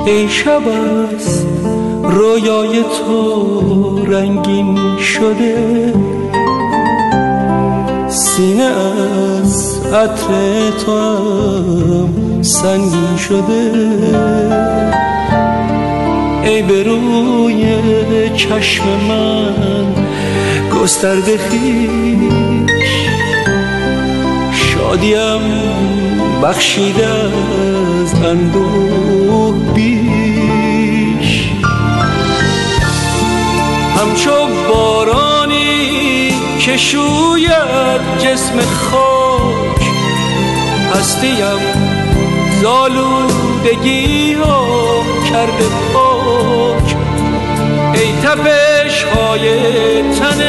ای شب از رویای تو رنگین شده، سینه از عطر تو هم سنگین شده. ای به روی چشم من گسترده خویش، شادیم بخشیده از اندوه بیش. همچو بارانی که شوید جسم خاک، هستیم زالودگی ها کرده پاک. ای تپش های تن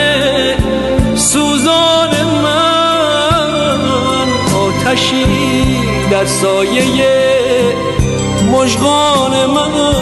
سوزان من، آتشی در سایه مژگان من.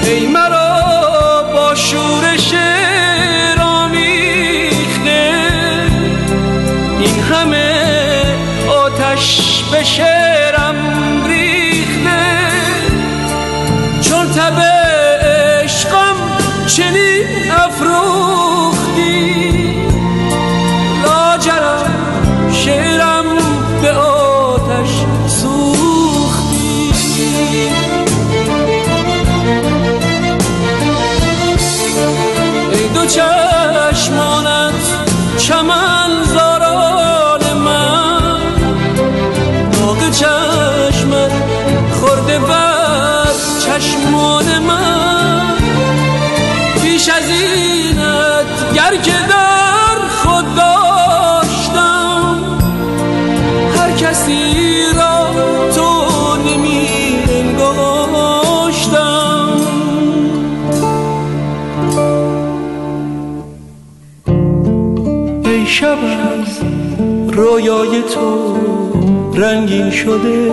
ای مرا با شورش رامیخته، این همه آتش به شعرم ریخته. چون تب عشقم چنین افروختی، لاجرم شعرم به آتش سوختی. دو چشمانت چمن زاران من، داغ چشمت خورده بر چشمان من. بیش از اینت گر که در خود داشتم، هر کسی را تو نمی انگاشتم. ای شب از رویای تو رنگین شده،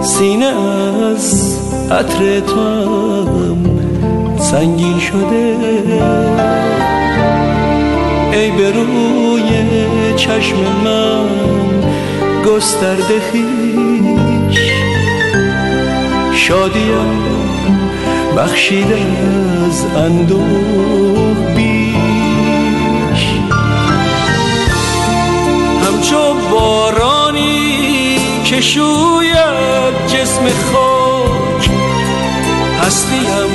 سینه از عطر تو هم سنگین شده. ای به روی چشم من گسترده خویش، شادیم بخشیده از اندوه بیش. همچو بارانی که شوید جسم خاک، هستیم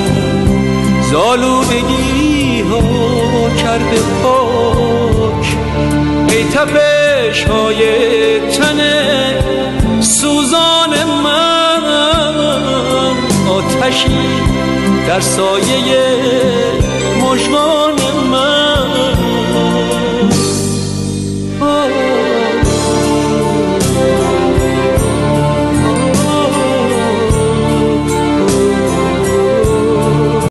زالودگی ها کرده پاک. ای تپش های تن سوزان من، آتشی در سایه مژگان